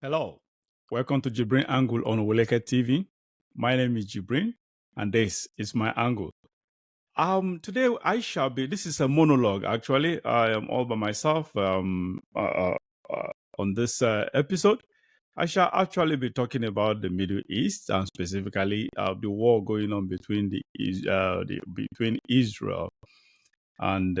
Hello, welcome to Jibrin Angle on Woleke TV. My name is Jibrin, and this is my angle. Today this is a monologue. Actually, I am all by myself. On this episode, I shall actually be talking about the Middle East and specifically the war going on between between Israel and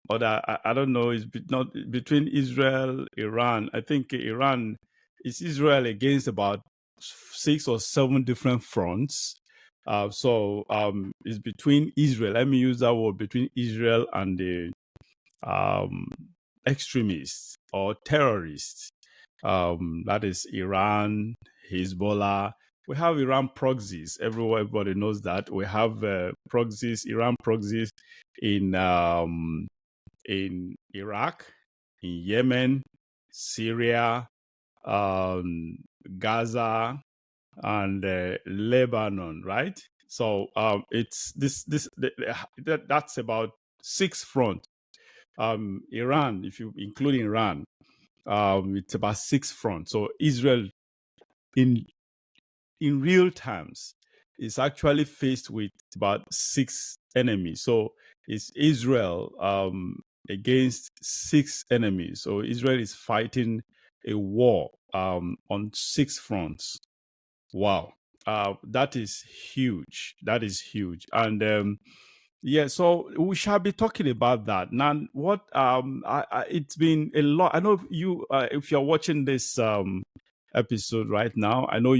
I don't know. Not between Israel, Iran. I think Iran is Israel against about 6 or 7 different fronts. It's between Israel. Let me use that word between Israel and the um, extremists or terrorists. That is Iran, Hezbollah. We have Iran proxies everywhere. Everybody knows that we have proxies, Iran proxies in Iraq, in Yemen, Syria, Gaza, and Lebanon, right? So it's that's about 6 fronts. Iran, if you include Iran, it's about 6 fronts. So Israel, in real terms, is actually faced with about 6 enemies. So it's Israel against 6 enemies. So Israel is fighting a war on 6 fronts. Wow. That is huge. That is huge. And yeah, so we shall be talking about that. Now, it's been a lot. I know you, if you're watching this episode right now, I know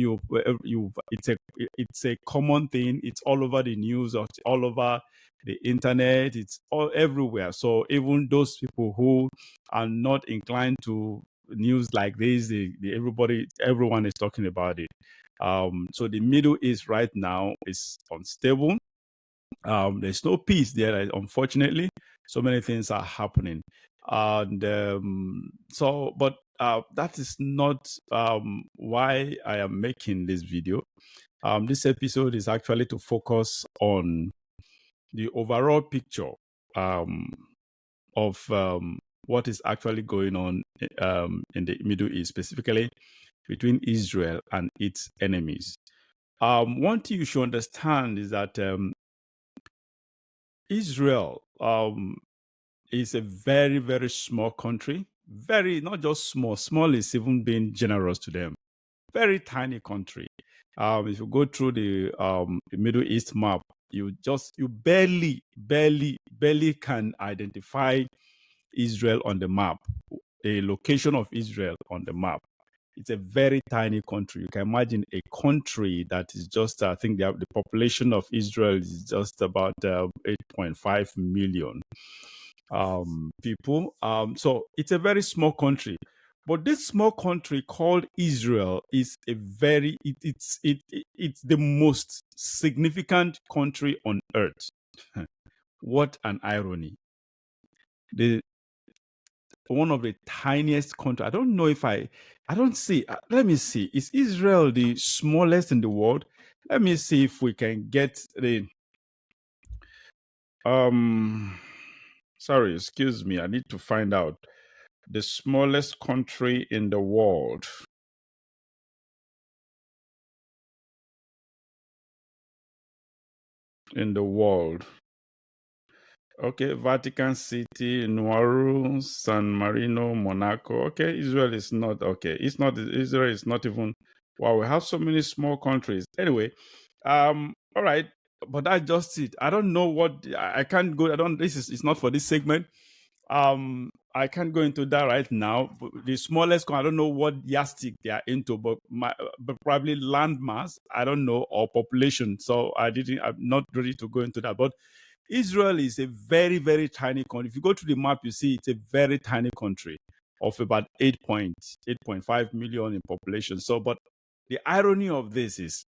it's a common thing. It's all over the news, it's all over the internet, it's all everywhere. So even those people who are not inclined to news like this, everyone is talking about it. So the Middle East right now is unstable. There's no peace there, unfortunately. So many things are happening. And but that is not why I am making this video. This episode is actually to focus on the overall picture of what is actually going on in the Middle East, specifically between Israel and its enemies. One thing you should understand is that Israel is a very, very small country. Very, not just small. Small is even being generous to them. Very tiny country. If you go through the Middle East map, you barely can identify Israel on the map, a location of Israel on the map. It's a very tiny country. You can imagine a country that is just, I think the population of Israel is just about 8.5 million people. So it's a very small country. But this small country called Israel is it's the most significant country on earth. What an irony. One of the tiniest countries. I don't know if I don't see. Let me see. Is Israel the smallest in the world? Let me see if we can get the. Sorry, excuse me. I need to find out the smallest country in the world. In the world. Okay, Vatican City, Nauru, San Marino, Monaco. Okay, Israel is not okay. It's not Israel is not even. Wow, we have so many small countries. Anyway, all right, but that's just it. I don't know what I can't go. I don't. This is it's not for this segment. I can't go into that right now. The smallest, I don't know what yardstick they are into, but probably land mass. I don't know, or population. So I'm not ready to go into that, but. Israel is a very, very tiny country. If you go to the map, you see it's a very tiny country of about 8.5 million in population. So, but the irony of this is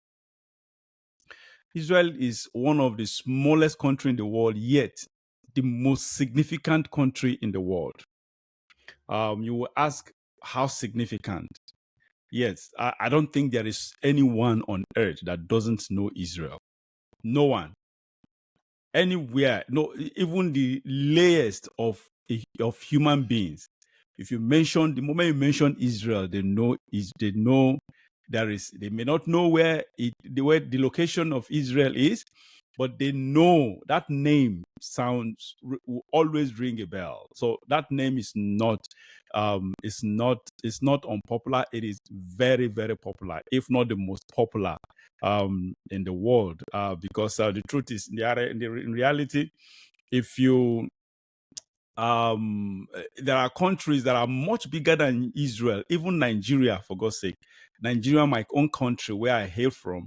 Israel is one of the smallest country in the world, yet the most significant country in the world. You will ask how significant. Yes, I don't think there is anyone on earth that doesn't know Israel. No one. Anywhere, no, even the layers of human beings If you mention, the moment you mention Israel, they know they may not know where the location of Israel is, but they know that name will always ring a bell. So that name is not it's not unpopular. It is very, very popular, if not the most popular in the world. Because the truth is, in reality, if you there are countries that are much bigger than Israel, even Nigeria, for God's sake. Nigeria, my own country, where I hail from,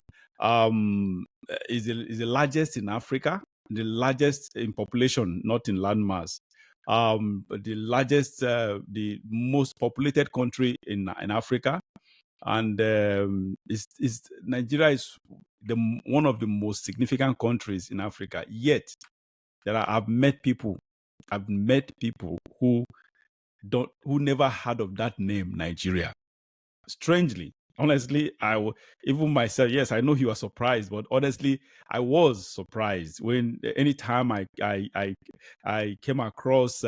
is the largest in Africa, the largest in population, not in landmass. But the largest, the most populated country in Africa, and Nigeria is one of the most significant countries in Africa. Yet, I've met people who never heard of that name, Nigeria. Strangely, honestly, even myself, yes, I know you are surprised, but honestly, I was surprised when anytime I came across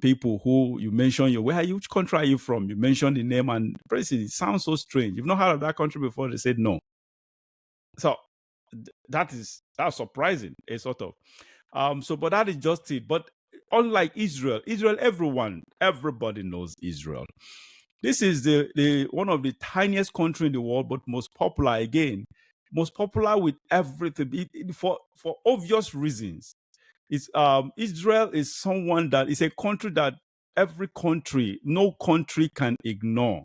people who you mention, which country are you from? You mention the name, and it sounds so strange. You've not heard of that country before. They said no. So that's surprising, a sort of. But that is just it. But unlike Israel, everybody knows Israel. This is the one of the tiniest country in the world, but most popular again, most popular with everything for obvious reasons. It's Israel is someone that is a country that no country can ignore.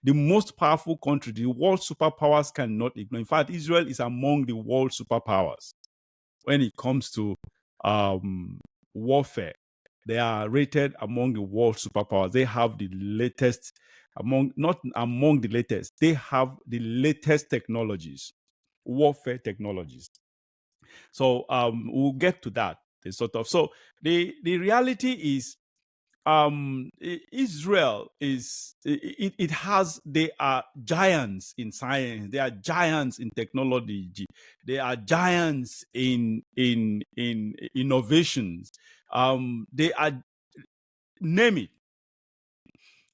The most powerful country, the world superpowers cannot ignore. In fact, Israel is among the world superpowers when it comes to warfare. They are rated among the world superpowers. They have the latest, not among the latest, they have the latest technologies, warfare technologies. So we'll get to that. So the reality is, Israel is they are giants in science, they are giants in technology, they are giants in innovations. They are, name it.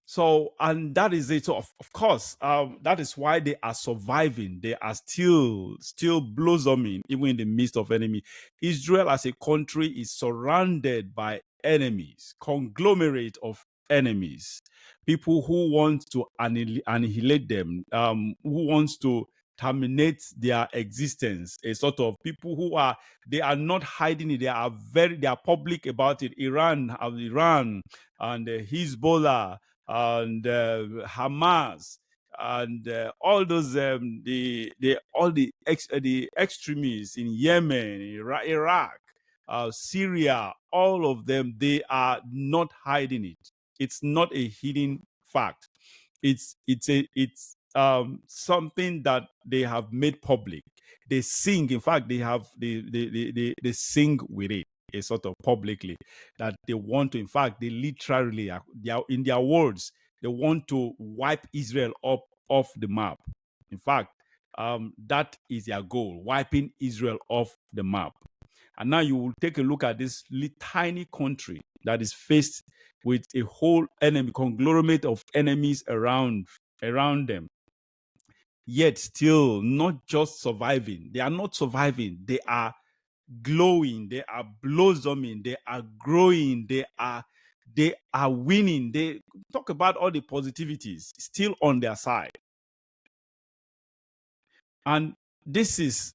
So, and that is it. So of course, that is why they are surviving. They are still blossoming, even in the midst of enemy. Israel as a country is surrounded by enemies, conglomerate of enemies, people who want to annihilate them, who wants to terminate their existence. A sort of people they are not hiding it. They are public about it. Iran and Hezbollah and Hamas and all those the extremists in Yemen, Iraq, Syria, all of them, they are not hiding it. It's not a hidden fact. It's something that they have made public. They sing. In fact, they sing with it, a sort of publicly, that they want to. In fact, they literally, in their words, they want to wipe Israel off the map. In fact, that is their goal: wiping Israel off the map. And now you will take a look at this tiny country that is faced with a whole enemy conglomerate of enemies around them. Yet still not just surviving. They are not surviving. They are glowing. They are blossoming. They are growing. They are winning. They talk about all the positivities still on their side. And this is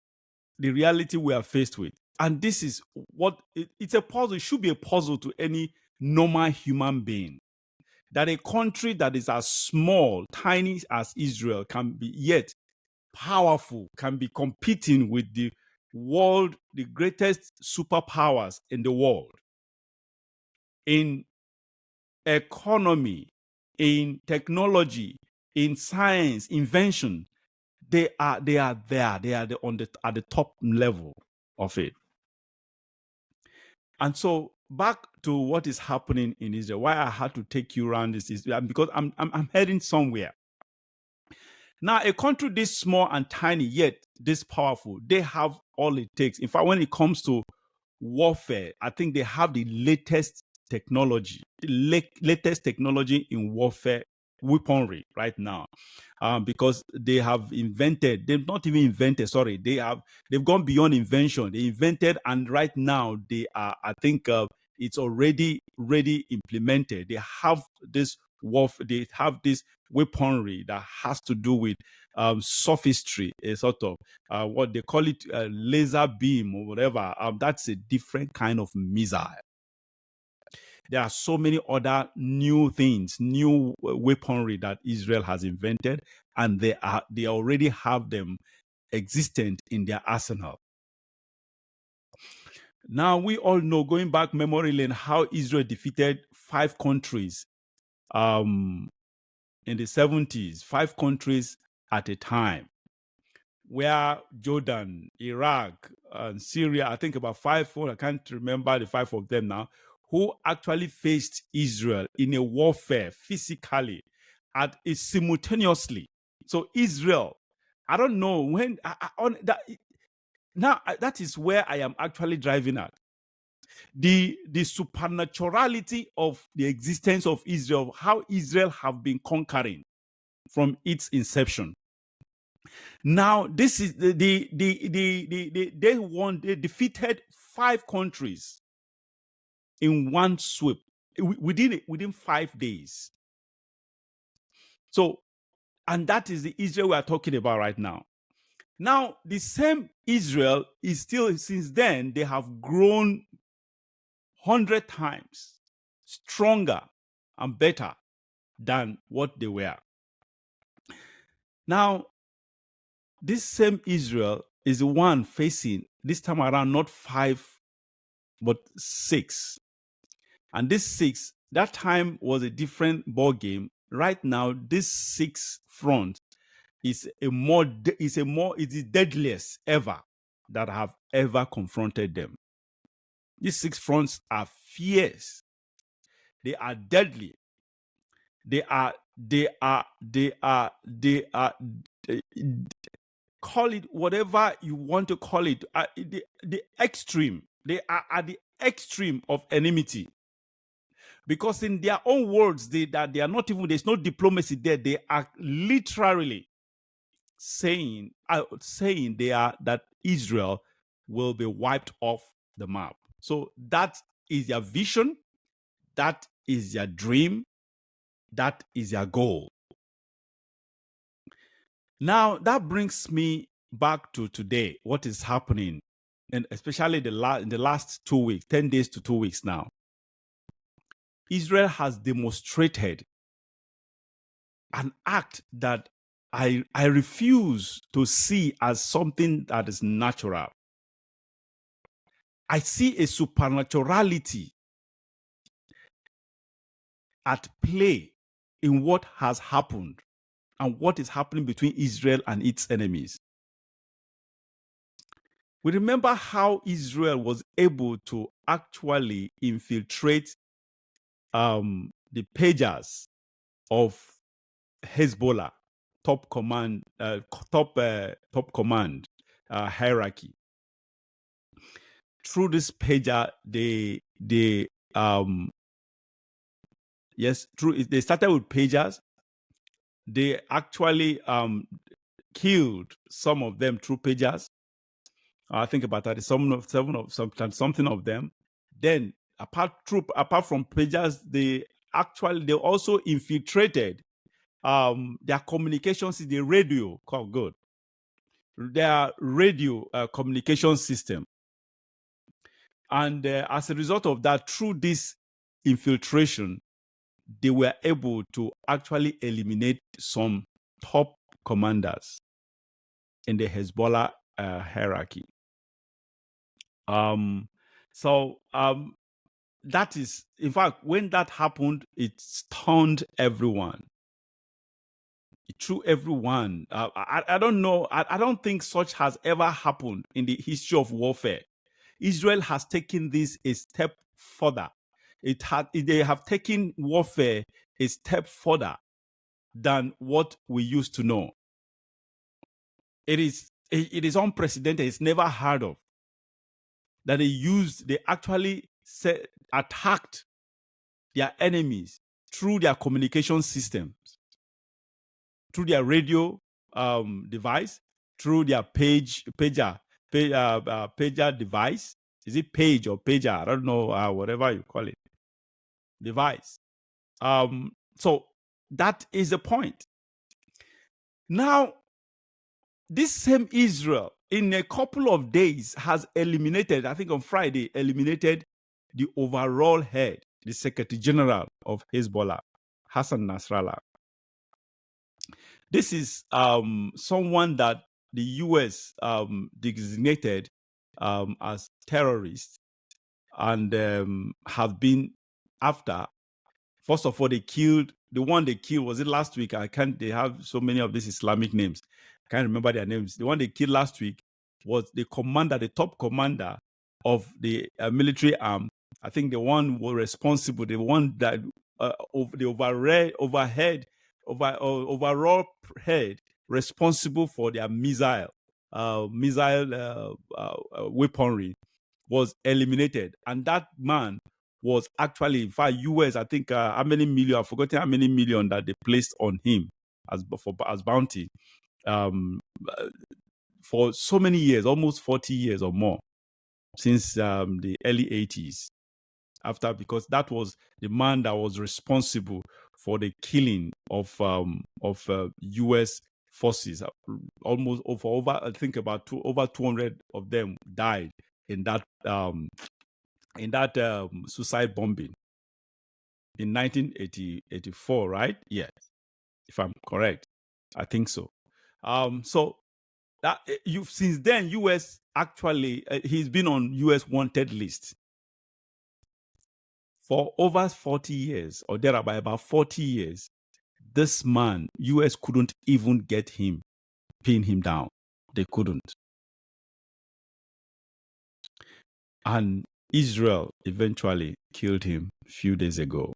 the reality we are faced with. And this is what it's a puzzle. It should be a puzzle to any normal human being, that a country that is as small, tiny as Israel can be yet powerful, can be competing with the greatest superpowers in the world, in economy, in technology, in science, invention. They are there. They are at the top level of it. And so back to what is happening in Israel. Why I had to take you around this is because I'm heading somewhere. Now, a country this small and tiny, yet this powerful, they have all it takes. In fact, when it comes to warfare, I think they have the latest technology, latest technology in warfare weaponry right now, because they have invented. They've not even invented. Sorry, they've gone beyond invention. They invented, and right now they are. I think it's already implemented. They have this They have this weaponry that has to do with sophistry, a sort of what they call it, laser beam or whatever. That's a different kind of missile. There are so many other new things, new weaponry that Israel has invented, and they already have them existent in their arsenal. Now, we all know, going back memory lane, how Israel defeated 5 countries in the 70s, 5 countries at a time, where Jordan, Iraq, and Syria, I think about 5, 4, I can't remember the 5 of them now, who actually faced Israel in a warfare physically simultaneously. So Israel, I don't know when, that is where I am actually driving at. The supernaturality of the existence of Israel, how Israel have been conquering from its inception. Now, this is they defeated 5 countries in one sweep within 5 days. So, and that is the Israel we are talking about right now. Now, the same Israel is still, since then, they have grown 100 times stronger and better than what they were. Now, this same Israel is the one facing, this time around, not 5, but 6. And this 6, that time was a different ball game. Right now, this 6 front is the deadliest ever that have ever confronted them. These 6 fronts are fierce. They are deadly. Call it whatever you want to call it. The extreme. They are at the extreme of enmity. Because in their own words, they are not even, there's no diplomacy there. They are literally saying that Israel will be wiped off the map. So that is their vision. That is their dream. That is their goal. Now, that brings me back to today, what is happening, and especially in the last 2 weeks, 10 days to 2 weeks now. Israel has demonstrated an act that I refuse to see as something that is natural. I see a supernaturality at play in what has happened and what is happening between Israel and its enemies. We remember how Israel was able to actually infiltrate the pagers of Hezbollah top command hierarchy. Through this pager, they started with pagers. They actually killed some of them through pagers. I think about that. Something of them. Then apart from pagers, they also infiltrated their communications in the radio. Their radio communication system. And as a result of that, through this infiltration, they were able to actually eliminate some top commanders in the Hezbollah hierarchy. That is, in fact, when that happened, it stunned everyone. It threw everyone. I don't know. I don't think such has ever happened in the history of warfare. Israel has taken this a step further. They have taken warfare a step further than what we used to know. It is unprecedented. It's never heard of. That they actually attacked their enemies through their communication systems, through their radio device, through their pager device. Is it page or pager? I don't know, whatever you call it, device. So that is the point. Now, this same Israel, in a couple of days, has eliminated, I think on Friday, eliminated the overall head, the Secretary General of Hezbollah, Hassan Nasrallah. This is someone that the U.S. Designated as terrorist and have been after. First of all, they killed the one they killed. Was it last week? They have so many of these Islamic names. I can't remember their names. The one they killed last week was the top commander of the military arm. I think the one was responsible, the one that the overall head responsible for their missile weaponry was eliminated, and that man was actually, in fact, US. I think how many million? I've forgotten how many million that they placed on him as bounty for so many years, almost 40 years or more, since the early 80s. Because that was the man that was responsible for the killing of U.S. forces. Almost over, I think about over 200 of them died in that suicide bombing in 1984, right? Yes, if I'm correct, I think so. So that since then, U.S. actually he's been on U.S. wanted list for over 40 years, or there by about 40 years. This man, U.S. couldn't even get him, pin him down. They couldn't. And Israel eventually killed him a few days ago.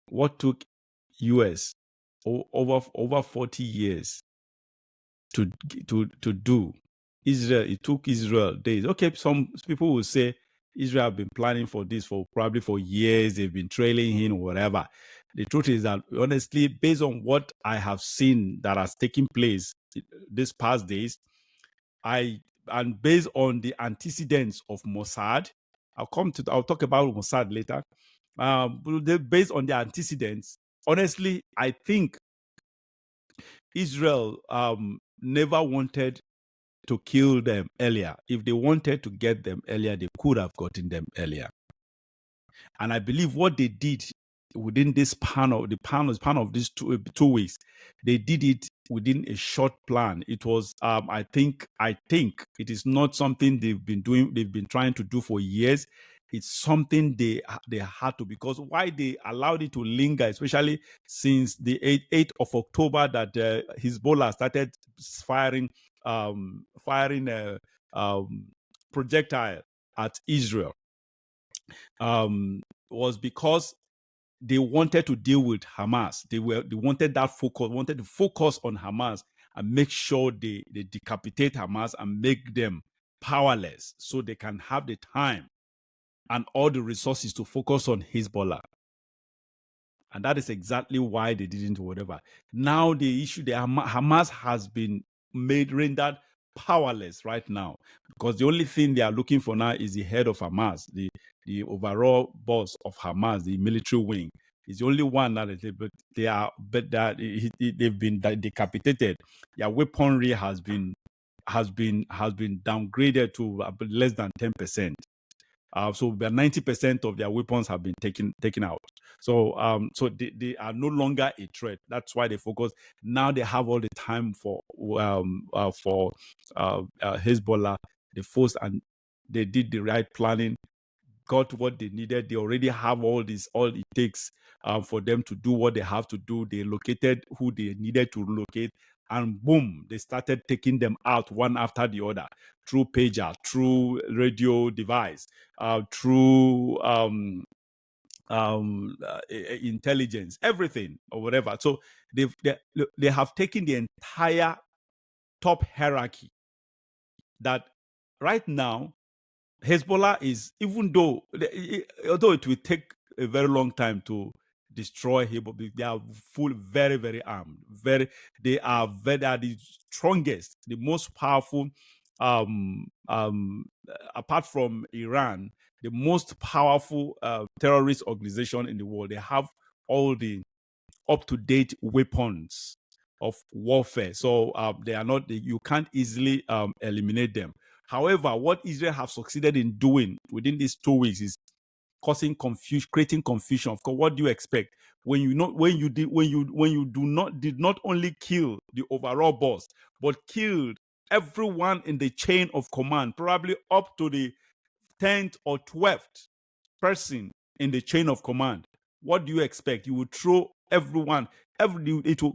What took U.S. over 40 years to do? It took Israel days. Okay, some people will say Israel have been planning for this probably for years. They've been trailing him or whatever. The truth is that, honestly, based on what I have seen that has taken place these past days, and based on the antecedents of Mossad, I'll talk about Mossad later. Based on the antecedents, honestly, I think Israel never wanted to kill them earlier. If they wanted to get them earlier, they could have gotten them earlier. And I believe what they did within this span of these 2 weeks, they did it within a short plan. It was, I think it is not something they've been trying to do for years. It's something they had to, because why they allowed it to linger, especially since the 8th of October that Hezbollah started firing projectile at Israel, was because they wanted to deal with Hamas. They wanted to focus on Hamas and make sure they decapitate Hamas and make them powerless, so they can have the time and all the resources to focus on Hezbollah. And that is exactly why they didn't, whatever. Now the issue, Hamas has been rendered powerless right now, because the only thing they are looking for now is the head of Hamas, the overall boss of Hamas, the military wing. Is the only one that they've been decapitated. Their weaponry has been downgraded to less than 10%. So about 90% of their weapons have been taken out. So they are no longer a threat. That's why they focus. Now they have all the time for Hezbollah. They forced, and they did the right planning, got what they needed. They already have all it takes for them to do what they have to do. They located who they needed to locate, and boom, they started taking them out one after the other, through pager, through radio device, through intelligence, everything or whatever. So they have taken the entire top hierarchy that right now Hezbollah is, even though although it will take a very long time to destroy Hezbollah, they are very, very armed. They are the strongest, the most powerful. Apart from Iran, the most powerful terrorist organization in the world. They have all the up-to-date weapons of warfare, so they are not. You can't easily eliminate them. However, what Israel have succeeded in doing within these 2 weeks is causing confusion, creating confusion. Of course, what do you expect when you did not only kill the overall boss, but killed everyone in the chain of command, probably up to the 10th or 12th person in the chain of command? What do you expect? You will throw everyone,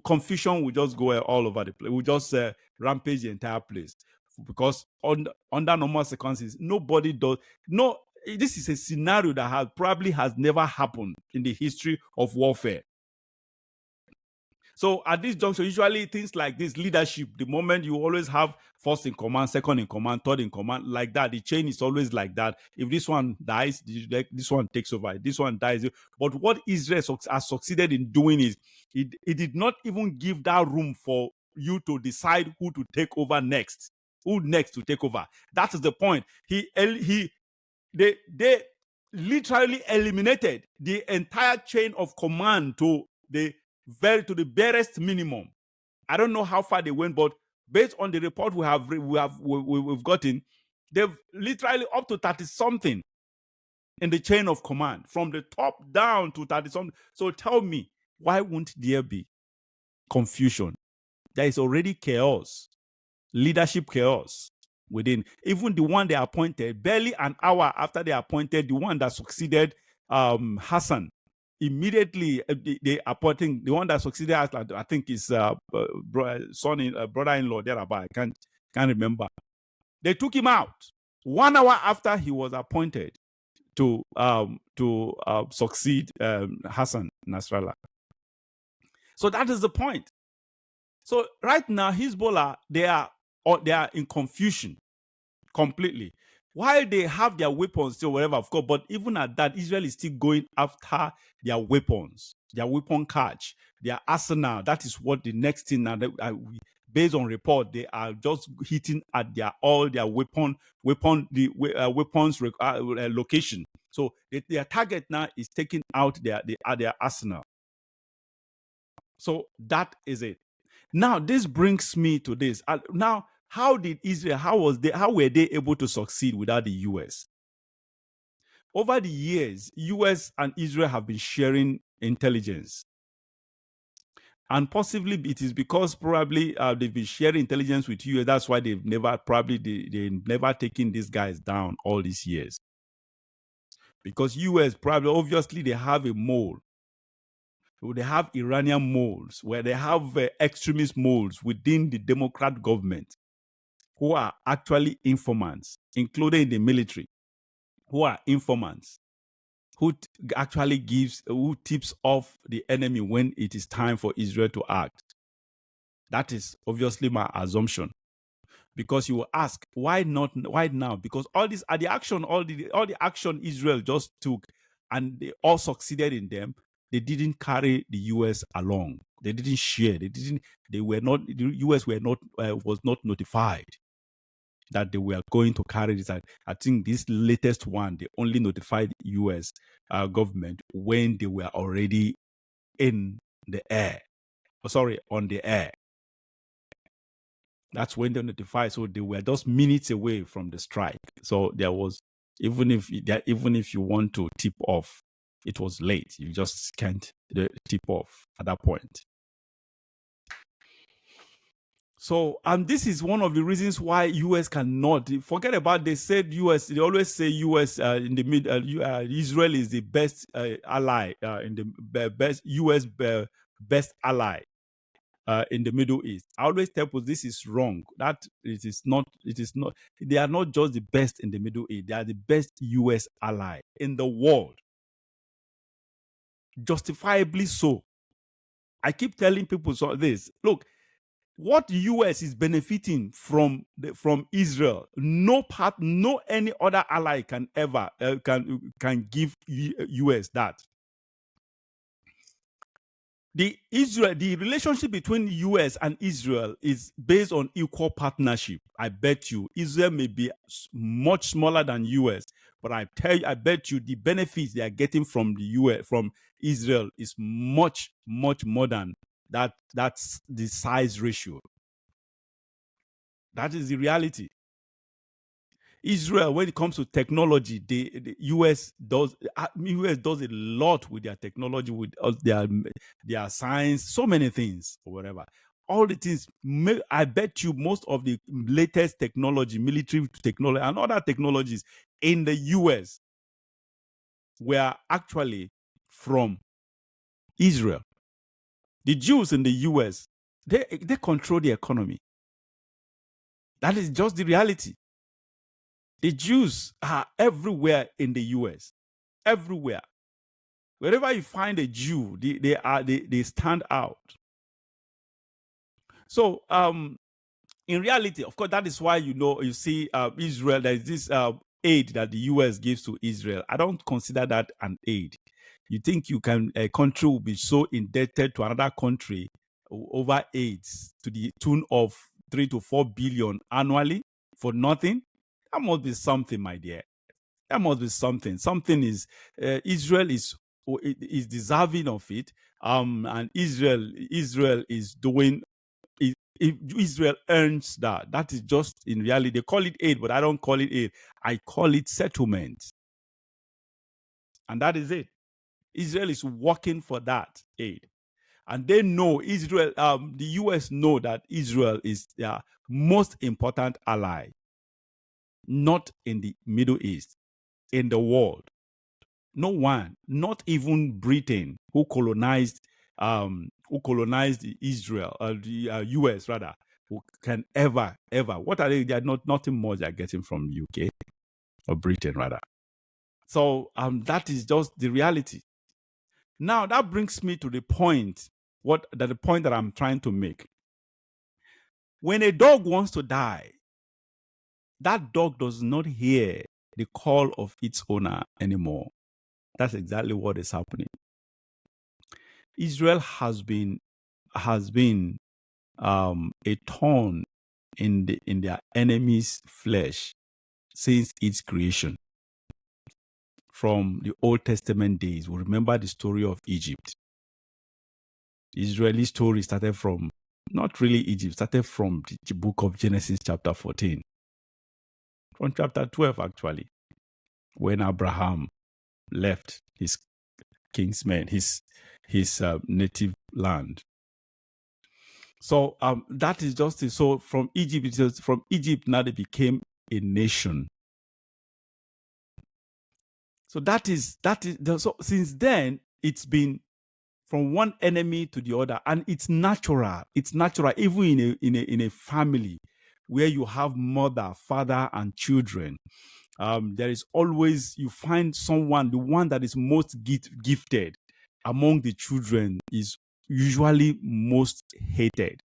confusion will just go all over the place. Will just rampage the entire place, because under normal circumstances, nobody does. No, this is a scenario that probably has never happened in the history of warfare. So at this juncture, usually things like this, leadership, the moment you always have first in command, second in command, third in command, like that. The chain is always like that. If this one dies, this one takes over. This one dies. But what Israel has succeeded in doing is it did not even give that room for you to decide who to take over next. Who next to take over? That is the point. They literally eliminated the entire chain of command to the barest minimum. I don't know how far they went, but based on the report we've gotten, they've literally up to 30 something in the chain of command, from the top down to 30 something. So tell me, why won't there be confusion? There is already chaos, leadership chaos within. Even the one they appointed, barely an hour after they appointed the one that succeeded Hassan, immediately they appointing the one that succeeded Hassan, I think is brother-in-law thereabout. I can't remember. They took him out 1 hour after he was appointed to succeed Hassan Nasrallah. So that is the point. So right now, Hezbollah, they are in confusion completely. While they have their weapons still, whatever, of course, but even at that, Israel is still going after their weapons, their weapon catch, their arsenal. That is what the next thing now. Based on report, they are just hitting at all their weapons location. So their target now is taking out their arsenal. So that is it. Now, this brings me to this. Now, how did Israel, how were they able to succeed without the US? Over the years, US and Israel have been sharing intelligence. And possibly it is because probably they've been sharing intelligence with US. That's why they've never taken these guys down all these years. Because US probably, obviously, they have a mole. They have Iranian moles, where they have extremist moles within the Democrat government, who are actually informants, including the military, who are informants, who tips off the enemy when it is time for Israel to act. That is obviously my assumption. Because you will ask, why now? Because all the action Israel just took, and they all succeeded in them. They didn't carry the US along. They didn't share. The US was not notified that they were going to carry this. I think this latest one, they only notified US government when they were already on the air. That's when they notified. So they were just minutes away from the strike. So there was, even if you want to tip off, it was late. You just can't tip off at that point. So this is one of the reasons why US cannot forget about. They said US. They always say US in the mid. Israel is the best ally in the best US best ally in the Middle East. I always tell people this is wrong. That it is not. They are not just the best in the Middle East. They are the best US ally in the world. Justifiably so. I keep telling people this. Look, what the US is benefiting from Israel, no any other ally can ever can give US that. The relationship between US and Israel is based on equal partnership. I bet you Israel may be much smaller than US, but I bet you the benefits they are getting from the US, from Israel, is much more than that. That's the size ratio. That is the reality. Israel, when it comes to technology, the US does a lot with their technology, with their science, so many things or whatever. All the things, I bet you most of the latest technology, military technology, and other technologies in the US were actually from Israel. The Jews in the US, they control the economy. That is just the reality. The Jews are everywhere in the US, everywhere. Wherever you find a Jew, they stand out. So in reality, of course, that is why you see Israel. There is this aid that the US gives to Israel. I don't consider that an aid. You think a country will be so indebted to another country over aids to the tune of 3 to 4 billion annually for nothing? That must be something, my dear. That must be something. Something is Israel is deserving of it. And Israel is doing. If Israel earns that, that is just, in reality, they call it aid, but I don't call it aid. I call it settlement. And that is it. Israel is working for that aid. And they know Israel, the US know that Israel is their most important ally, not in the Middle East, in the world. No one, not even Britain, who colonized Israel, the US rather, who can ever. What are they? They are nothing more they are getting from UK or Britain rather. So that is just the reality. Now that brings me to the point. The point that I'm trying to make. When a dog wants to die, that dog does not hear the call of its owner anymore. That's exactly what is happening. Israel has been a thorn in their enemy's flesh since its creation. From the Old Testament days, we remember the story of Egypt. The Israeli story started from, not really Egypt, started from the book of Genesis chapter 14. From chapter 12, actually, when Abraham left his kinsmen, his native land. So that is just it. So from Egypt now they became a nation. So so since then it's been from one enemy to the other, and it's natural. It's natural even in a family where you have mother, father, and children. There is always, you find someone, the one that is most gifted among the children is usually most hated.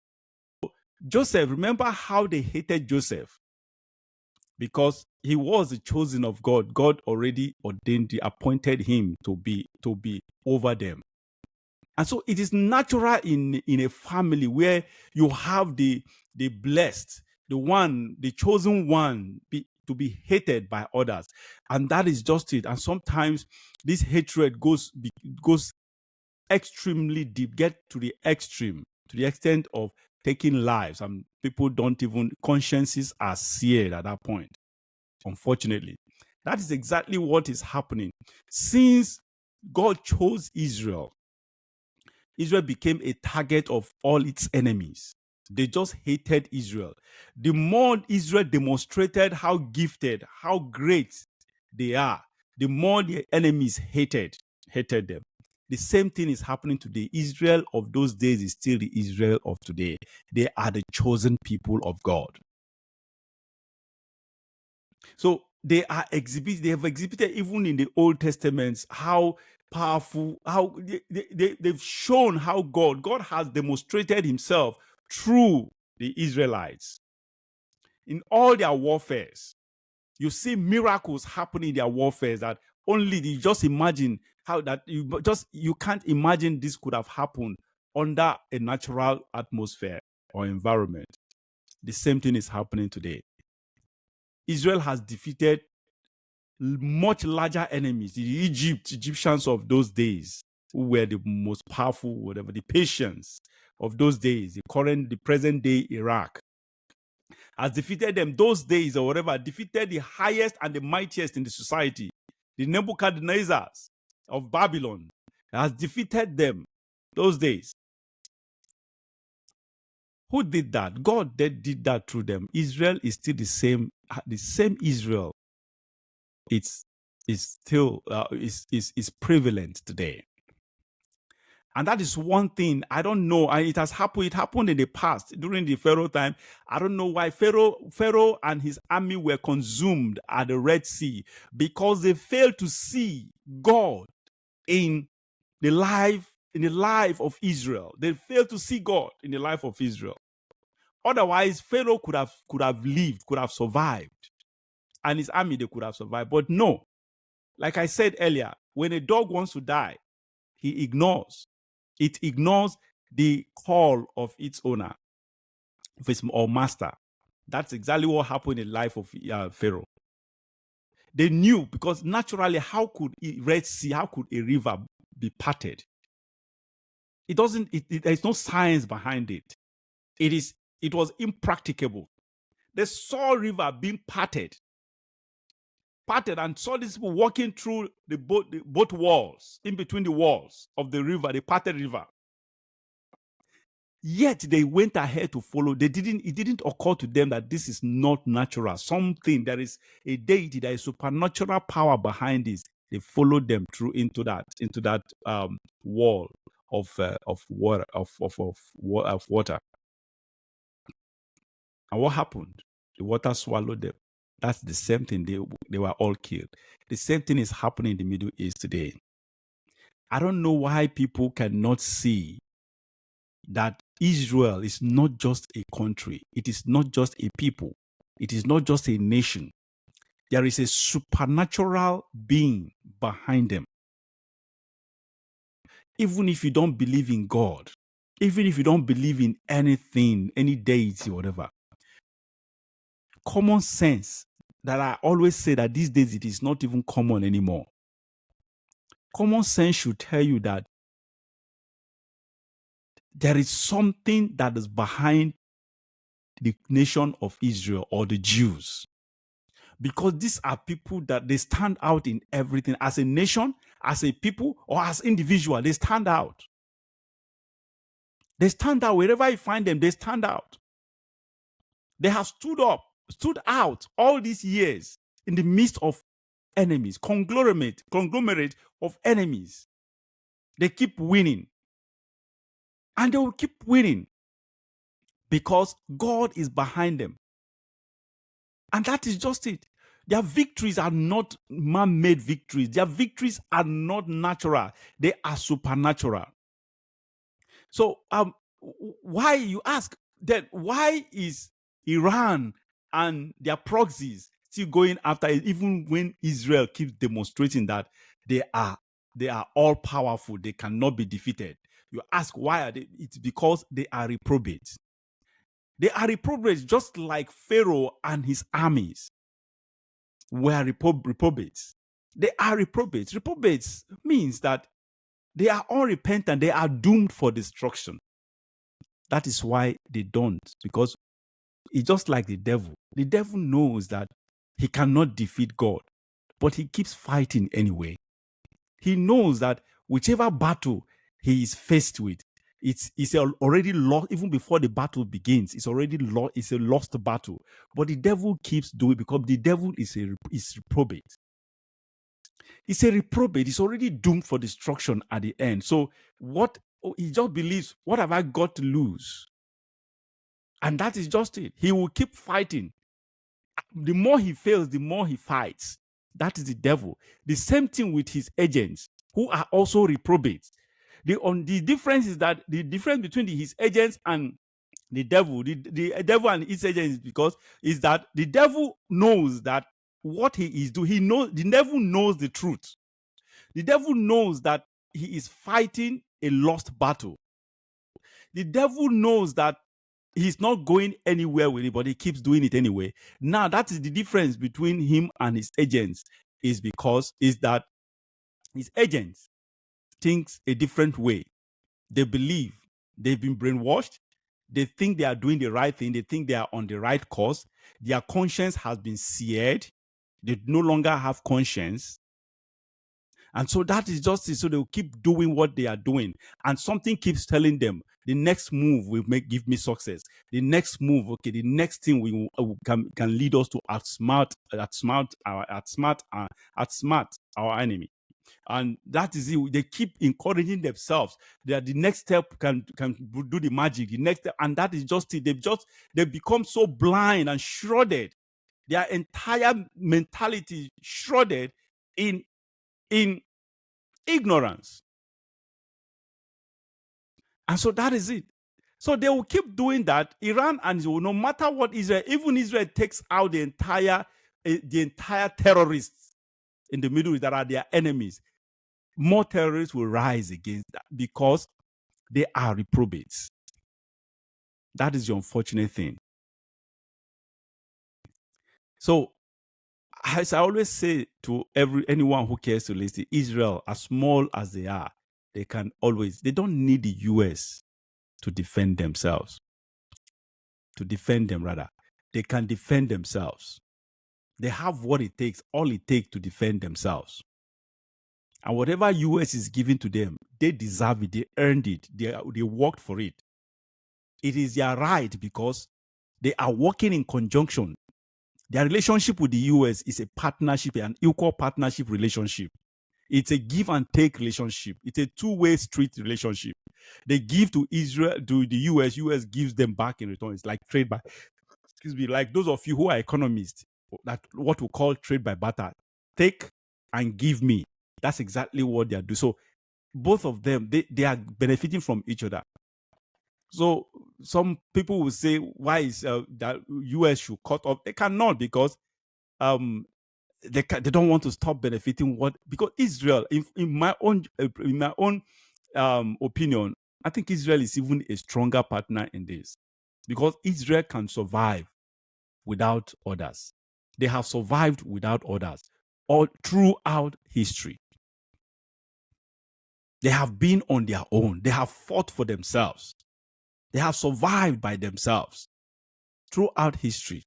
Joseph, remember how they hated Joseph? Because he was the chosen of God. God already appointed him to be over them. And so it is natural in a family where you have the blessed, the chosen one, to be hated by others. And that is just it. And sometimes this hatred goes extremely deep, get to the extreme, to the extent of taking lives. And people consciences are seared at that point, unfortunately. That is exactly what is happening. Since God chose Israel, Israel became a target of all its enemies. They just hated Israel. The more Israel demonstrated how gifted, how great they are, the more their enemies hated them. The same thing is happening today. Israel of those days is still the Israel of today. They are the chosen people of God. So they have exhibited even in the Old Testament how powerful, how they've shown how God has demonstrated himself through the Israelites, in all their warfares, you see miracles happening in their warfares that only you just imagine how that you can't imagine this could have happened under a natural atmosphere or environment. The same thing is happening today. Israel has defeated much larger enemies, the Egyptians of those days, who were the most powerful, whatever, the patience of those days, the present day Iraq, has defeated them those days or whatever, defeated the highest and the mightiest in the society, the Nebuchadnezzars of Babylon, has defeated them those days. Who did that? God did that through them. Israel is still the same Israel. It's still is prevalent today. And that is one thing I don't know. And it has happened. It happened in the past during the Pharaoh time. I don't know why Pharaoh and his army were consumed at the Red Sea, because they failed to see God in the life of Israel. They failed to see God in the life of Israel. Otherwise, Pharaoh could have lived, could have survived, and his army, they could have survived. But no, like I said earlier, when a dog wants to die, it ignores the call of its owner or master. That's exactly what happened in the life of Pharaoh. They knew, because naturally, how could a Red Sea, how could a river be parted? It doesn't. There's no science behind it. It was impracticable. They saw river being parted, and saw these people walking through the boat walls, in between the walls of the river, the parted river. Yet they went ahead to follow. It didn't occur to them that this is not natural. There is a deity, there is supernatural power behind this. They followed them through into that wall of water. And what happened? The water swallowed them. That's the same thing. They were all killed. The same thing is happening in the Middle East today. I don't know why people cannot see that Israel is not just a country. It is not just a people. It is not just a nation. There is a supernatural being behind them. Even if you don't believe in God, even if you don't believe in anything, any deity or whatever, common sense, that I always say that these days it is not even common anymore. Common sense should tell you that there is something that is behind the nation of Israel or the Jews. Because these are people that they stand out in everything. As a nation, as a people, or as individuals, they stand out. They stand out. Wherever you find them, they stand out. They have stood out all these years in the midst of enemies, conglomerate of enemies. They keep winning. And they will keep winning because God is behind them. And that is just it. Their victories are not man-made victories. Their victories are not natural. They are supernatural. So why, you ask, then why is Iran and their proxies still going after it, even when Israel keeps demonstrating that they are all powerful, they cannot be defeated? You ask, why are they? It's because they are reprobates. They are reprobates, just like Pharaoh and his armies were reprobates. They are reprobates. Reprobates means that they are unrepentant. They are doomed for destruction. That is why they don't, because it's just like the devil. The devil knows that he cannot defeat God, but he keeps fighting anyway. He knows that whichever battle he is faced with, it's already lost. Even before the battle begins, it's already lost. It's a lost battle. But the devil keeps doing it because the devil is reprobate. It's a reprobate. It's already doomed for destruction at the end. So he just believes, what have I got to lose? And that is just it. He will keep fighting. The more he fails, the more he fights. That is the devil. The same thing with his agents, who are also reprobates. The difference is that the difference between his agents and The devil and his agents, because is that the devil knows that what he is doing. He knows, the devil knows the truth. The devil knows that he is fighting a lost battle. The devil knows that he's not going anywhere with it, but he keeps doing it anyway. Now, that is the difference between him and his agents, is that his agents thinks a different way. They believe they've been brainwashed. They think they are doing the right thing. They think they are on the right course. Their conscience has been seared. They no longer have conscience. And so that is justice. So they'll keep doing what they are doing. And something keeps telling them, the next move will give me success. The next move, okay, the next thing can lead us to outsmart our enemy. And that is it. They keep encouraging themselves that the next step can do the magic. The next step, and that is just it. They've become so blind and shrouded. Their entire mentality shrouded in ignorance. And so that is it. So they will keep doing that. Iran and Israel, no matter what Israel, even Israel takes out the entire terrorists in the Middle East that are their enemies, more terrorists will rise against that because they are reprobates. That is the unfortunate thing. So, as I always say to anyone who cares to listen, Israel, as small as they are, they don't need the US to defend themselves. To defend them, rather. They can defend themselves. They have what it takes, all it takes to defend themselves. And whatever US is giving to them, they deserve it, they earned it, they worked for it. It is their right because they are working in conjunction. Their relationship with the US is a partnership, an equal partnership relationship. It's a give and take relationship. It's a two-way street relationship. They give to Israel, to the US gives them back in return. It's like trade by, like those of you who are economists, that what we call trade by barter. Take and give me. That's exactly what they are doing. So both of them, they are benefiting from each other. So some people will say, why is that US should cut off? They cannot, because they don't want to stop benefiting because Israel, in my own opinion, I think Israel is even a stronger partner in this, because Israel can survive without others. They have survived without others all throughout history. They have been on their own. They have fought for themselves. They have survived by themselves throughout history.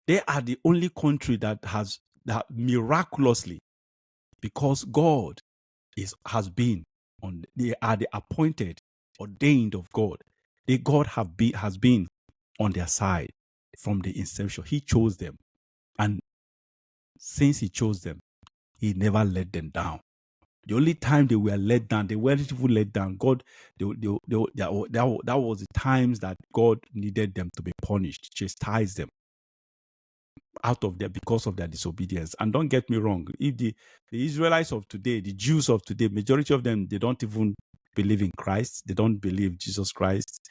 They are the only country that miraculously, because God has been on. They are the appointed, ordained of God. God has been on their side from the inception. He chose them, and since He chose them, He never let them down. The only time they were let down, they weren't even let down. God, that was the times that God needed them to be punished, chastise them because of their disobedience. And don't get me wrong, if the Israelites of today, the Jews of today, majority of them, they don't even believe in Christ. They don't believe Jesus Christ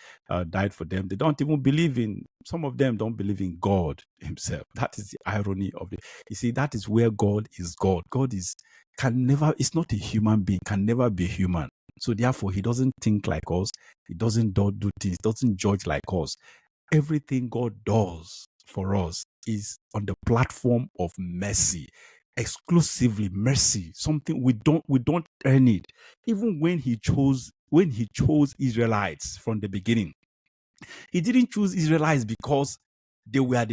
died for them. They don't even believe some of them don't believe in God Himself. That is the irony of it. You see, that is where God is God. God is it's not a human being, can never be human. So therefore, He doesn't think like us. He doesn't do things, doesn't judge like us. Everything God does for us is on the platform of mercy, exclusively mercy. Something we don't earn it. Even when He chose Israelites from the beginning, He didn't choose Israelites because they were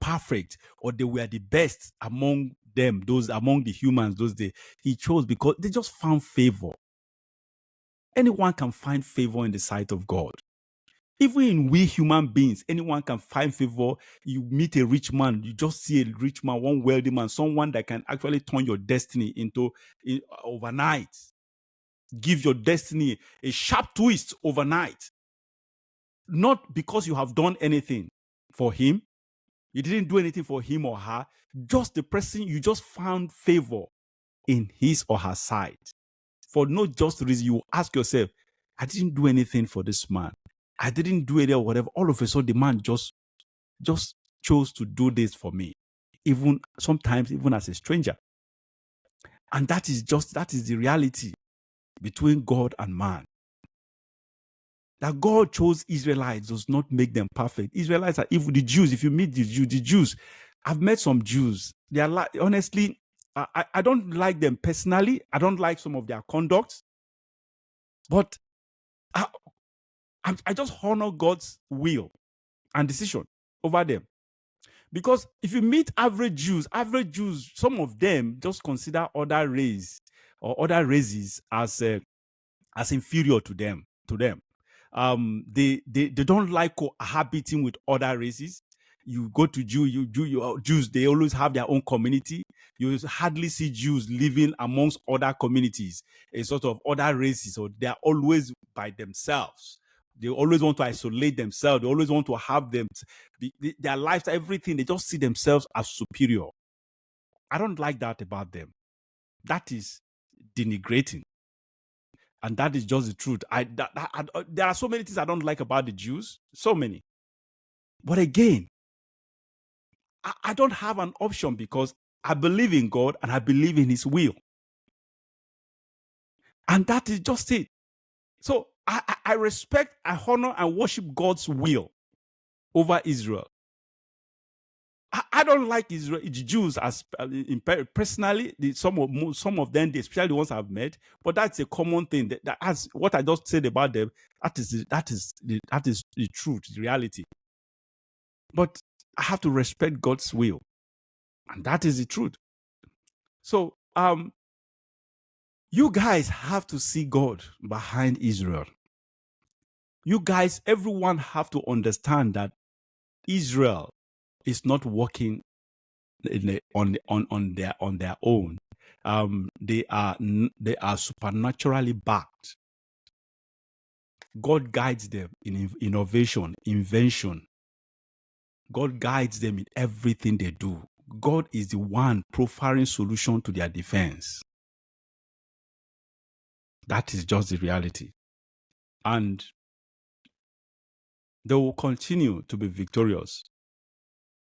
perfect, or they were the best among them, those among the humans those days. He chose because they just found favor. Anyone can find favor in the sight of God. Even in we human beings, anyone can find favor. You meet a rich man, you just see a rich man, one wealthy man, someone that can actually turn your destiny into overnight. Give your destiny a sharp twist overnight. Not because you have done anything for him. You didn't do anything for him or her. Just the person, you just found favor in his or her side. For no just reason, you ask yourself, I didn't do anything for this man. I didn't do it or whatever. All of a sudden, the man just chose to do this for me, even sometimes even as a stranger. And that is the reality between God and man. That God chose Israelites does not make them perfect. Israelites are evil. The Jews, if you meet the Jews, I've met some Jews. They are like, honestly, I don't like them personally. I don't like some of their conduct, but I just honor God's will and decision over them. Because if you meet average Jews, some of them just consider other race or other races as inferior to them. They don't like cohabiting with other races. You go to Jews, they always have their own community. You hardly see Jews living amongst other communities, a sort of other races, so they are always by themselves. They always want to isolate themselves. They always want to have their lives, everything. They just see themselves as superior. I don't like that about them. That is denigrating. And that is just the truth. There are so many things I don't like about the Jews. So many. But again, I don't have an option because I believe in God and I believe in his will. And that is just it. So I respect, I honor, and worship God's will over Israel. I don't like Israel, the Jews as personally. Some of them, especially the ones I've met, but that's a common thing. That as what I just said about them, that is the truth, the reality. But I have to respect God's will, and that is the truth. So, you guys have to see God behind Israel. You guys, everyone have to understand that Israel is not working on their own. They are supernaturally backed. God guides them in innovation, invention. God guides them in everything they do. God is the one profiling solution to their defense. That is just the reality. And they will continue to be victorious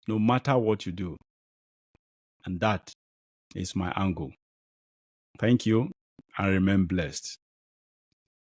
no matter what you do. And that is my angle. Thank you, and remain blessed.